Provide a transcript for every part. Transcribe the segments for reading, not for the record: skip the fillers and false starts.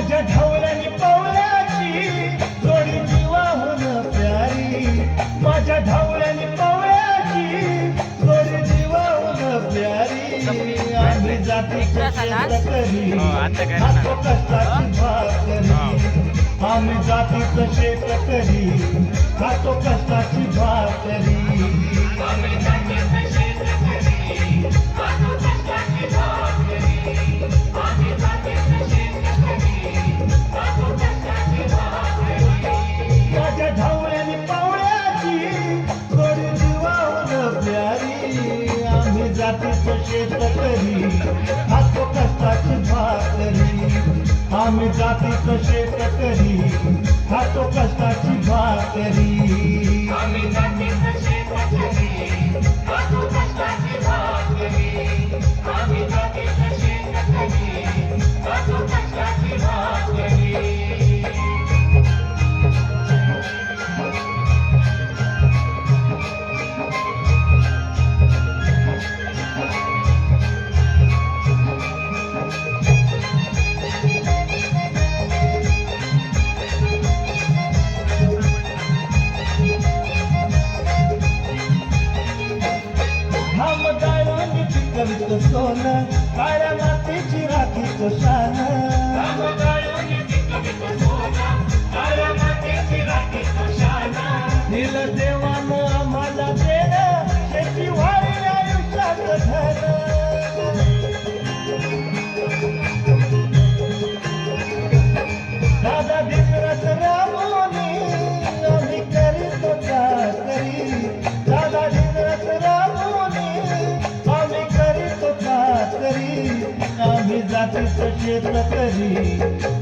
माझ्या ढवळ्यानी पवळ्याची जोडी जीवाहून प्यारी, माझ्या ढवळ्यानी पवळ्याची जोडी जीवाहून प्यारी. आम्ही जातीचं शेतकरी खातो कष्टाची भाकरी, आम्ही जातीचं शेतकरी खातो कष्टाची भाकरी. माझ्या ढवळ्यानी पवळ्याची जोडी जीवाहून प्यारी, आम्ही जातीचं शेतकरी खातो कष्टाची भाकरी, आम्ही जातीचं शेतकरी खातो कष्टाची भाकरी. आम्ही जातीचं शेतकरी खातो कष्टाची भाकरी, आम्ही जातीचं शेतकरी खातो कष्टाची भाकरी. कवित सोनं काळ्या मातीची राखीचं शान, दिलं देवानं आम्हाला देणं शेती व्हावी आयुष्यात धन. दादा दिवस राबवणी आम्ही करीतो चाकरी, दादा दिवस राबवणी आम्ही करीतो चाकरी, आम्ही जातीचं शेतकरी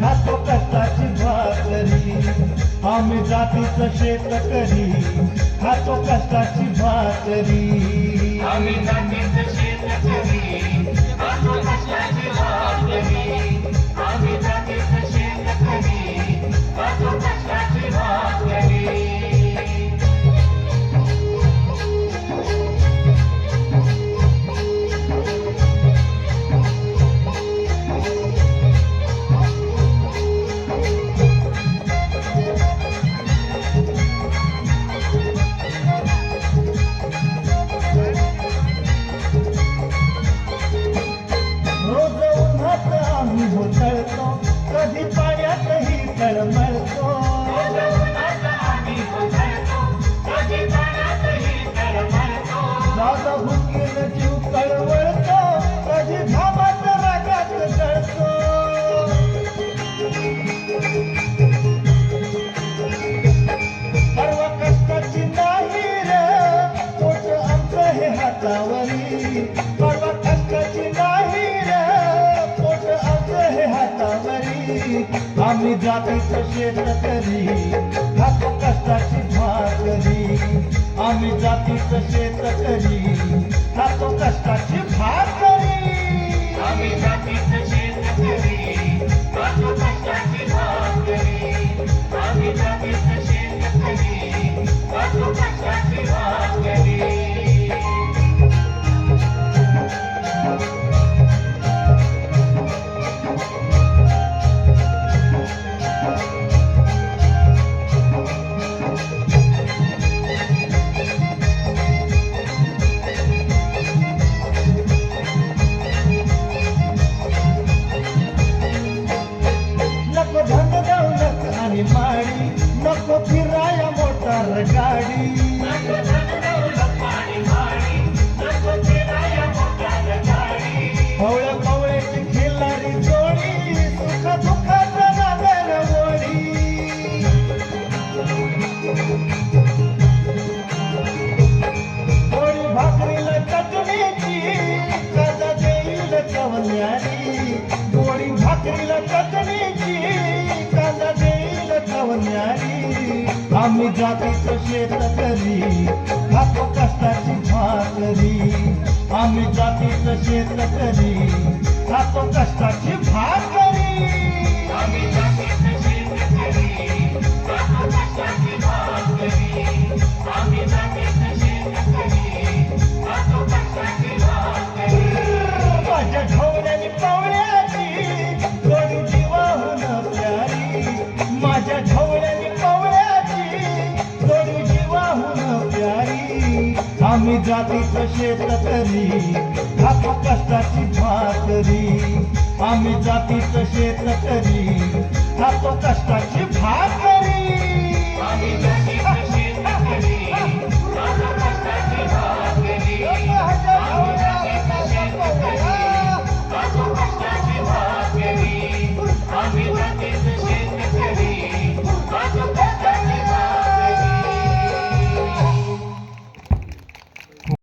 खातो कष्टाची भाकरी, आम्ही जातीचं शेतकरी खातो कष्टाची भाकरी. आम्ही जातीचं शेतकरी खातो कष्टाची भाकरी, आम्ही जातीचं शेतकरी खातो कष्टाची भाकरी. कधी पाण्यातही तळमळतो, दादा भुकेल जीव कळवळतो, कधी घामात रागात जळतो. परवा कष्टाची नाही रे पोट आमचं हे हातावरी, परवा कष्टाची नाही रे पोट आमचं हे हातावरी, आम्ही जातीचं शेतकरी खातो कष्टाची भाकरी, आम्ही जातीचं शेतकरी खातो कष्टाची भाकरी. आम्ही जातीचं शेतकरी खातो कष्टाची भाकरी, आम्ही जातीचं शेतकरी खातो कष्टाची भाकरी. नको फिराया मोटार गाडी, पवळ्या पवळ्याची खिल्लारी जोडी सुख दुःखात नांगर ओढी. पोळी भाकरीला चटणीची कांदा देईल कवन्यारी, पोळी भाकरीला चटणीची कांदा देईल कवन्यारी, आम्ही जातीचं शेतकरी खातो कष्टाची भाकरी, आम्ही जातीचं शेतकरी खातो कष्टाची भाकरी. आम्ही जातीचं शेतकरी खातो कष्टाची भाकरी, आम्ही जातीचं शेतकरी खातो कष्टाची भाकरी. माझ्या ढवळ्यानी पवळ्याची जोडी जीवाहून जातीचं शेतकरी खातो कष्टाची भाकरी आम्ही जातीचं शेतकरी